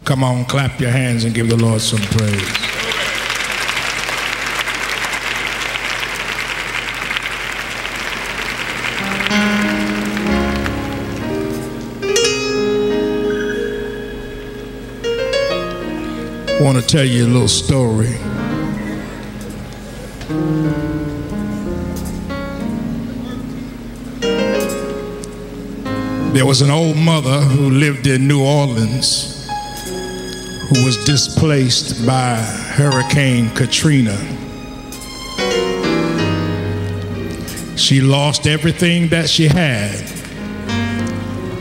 Come on, clap your hands and give the Lord some praise. I want to tell you a little story. There was an old mother who lived in New Orleans who was displaced by Hurricane Katrina. She lost everything that she had: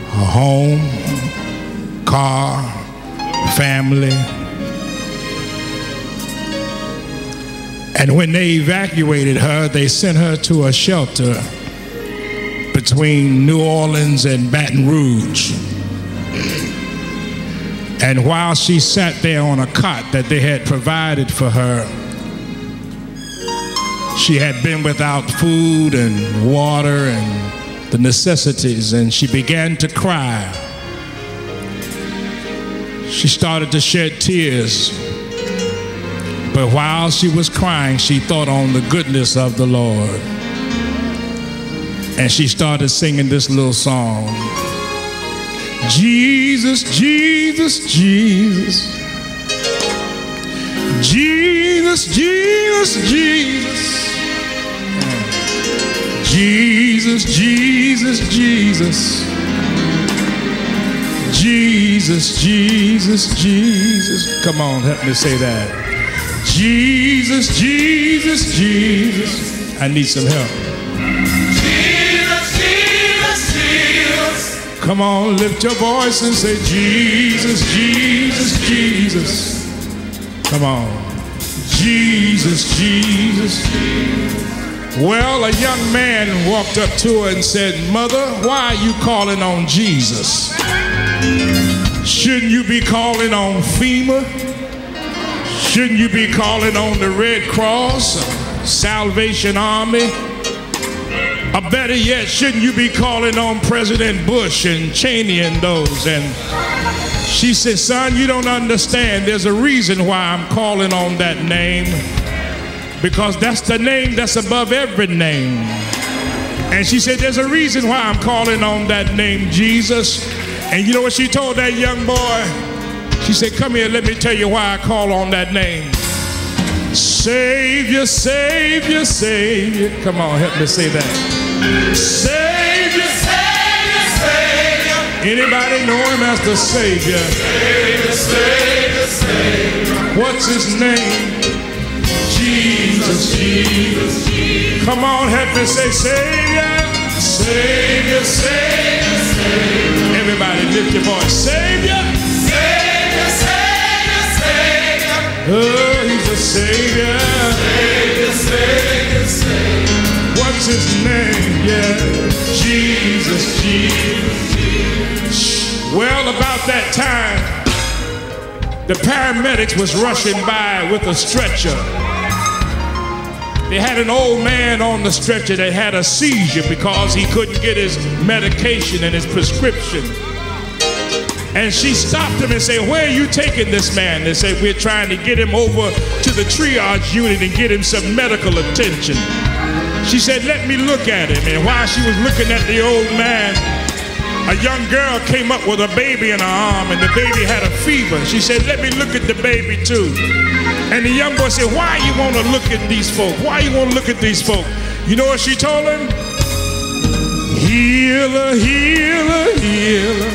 her home, car, family. And when they evacuated her, they sent her to a shelter between New Orleans and Baton Rouge. And while she sat there on a cot that they had provided for her, she had been without food and water and the necessities, and she began to cry. She started to shed tears. But while she was crying, she thought on the goodness of the Lord. And she started singing this little song. Jesus, Jesus, Jesus. Jesus, Jesus, Jesus. Jesus, Jesus, Jesus. Jesus, Jesus, Jesus. Come on, help me say that. Jesus, Jesus, Jesus. I need some help. Jesus, Jesus, Jesus. Come on, lift your voice and say, Jesus, Jesus, Jesus. Come on. Jesus, Jesus, Jesus. Well, a young man walked up to her and said, Mother, why are you calling on Jesus? Shouldn't you be calling on FEMA? Shouldn't you be calling on the Red Cross, Salvation Army? Or better yet, shouldn't you be calling on President Bush and Cheney and those? And she said, son, you don't understand. There's a reason why I'm calling on that name. Because that's the name that's above every name. And she said, there's a reason why I'm calling on that name, Jesus. And you know what she told that young boy? She said, come here, let me tell you why I call on that name. Savior, Savior, Savior. Come on, help me say that. Savior, Savior, Savior. Anybody know him as the Savior? Savior, Savior, Savior. What's his name? Jesus, Jesus, Jesus. Come on, help me say Savior. Savior, Savior, Savior. Everybody lift your voice. Savior. Savior, Savior, Savior. Oh, he's a Savior. Savior, Savior, Savior. What's his name? Yeah. Jesus, Jesus, Jesus. Well, about that time, the paramedics was rushing by with a stretcher. They had an old man on the stretcher that had a seizure because he couldn't get his medication and his prescription. And she stopped him and said, where are you taking this man? They said, we're trying to get him over to the triage unit and get him some medical attention. She said, let me look at him. And while she was looking at the old man, a young girl came up with a baby in her arm, and the baby had a fever. She said, let me look at the baby too. And the young boy said, why you want to look at these folk? Why you want to look at these folk? You know what she told him? Healer, healer, healer.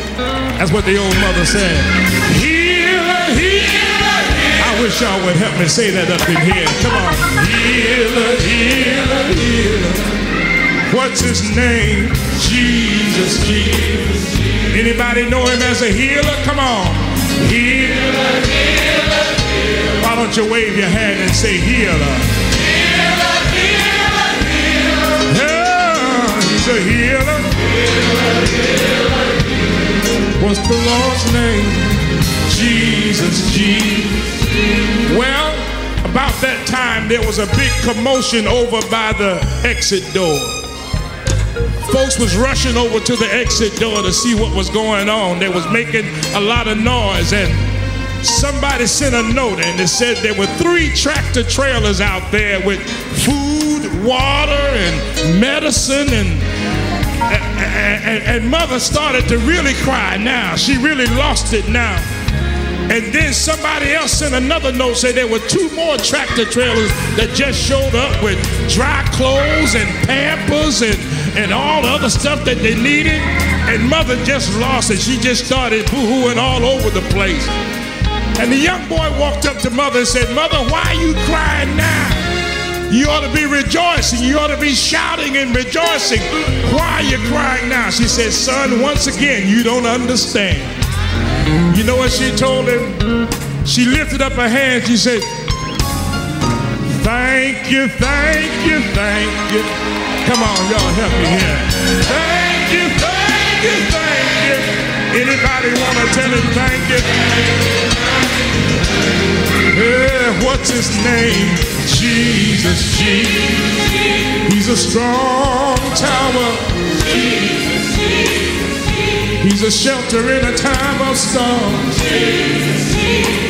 That's what the old mother said. Healer, healer, healer. I wish y'all would help me say that up in here. Come on. Healer, healer, healer. What's his name? Jesus, Jesus, Jesus. Anybody know him as a healer? Come on. Healer, healer, healer. Why don't you wave your hand and say healer? Healer, healer, healer. Yeah, he's a healer. Healer, healer, healer. What's the Lord's name? Jesus, Jesus, Jesus. Well, about that time, there was a big commotion over by the exit door. Folks was rushing over to the exit door to see what was going on. They was making a lot of noise, and somebody sent a note and it said there were 3 tractor trailers out there with food, water, and medicine, and mother started to really cry now. She really lost it now. And then somebody else sent another note saying there were 2 more tractor trailers that just showed up with dry clothes and Pampers and all the other stuff that they needed. And mother just lost it. She just started boo-hooing all over the place. And the young boy walked up to mother and said, "Mother, why are you crying now? You ought to be rejoicing. You ought to be shouting and rejoicing. Why are you crying now?" She said, "Son, once again, you don't understand." You know what she told him? She lifted up her hands. She said, "Thank you, thank you, thank you." Come on, y'all, help me here. Thank you, thank you, thank you. Anybody want to tell him thank you? Yeah, what's his name? Jesus, Jesus. He's a strong tower. Jesus, Jesus. He's a shelter in a time of storm. Jesus, Jesus.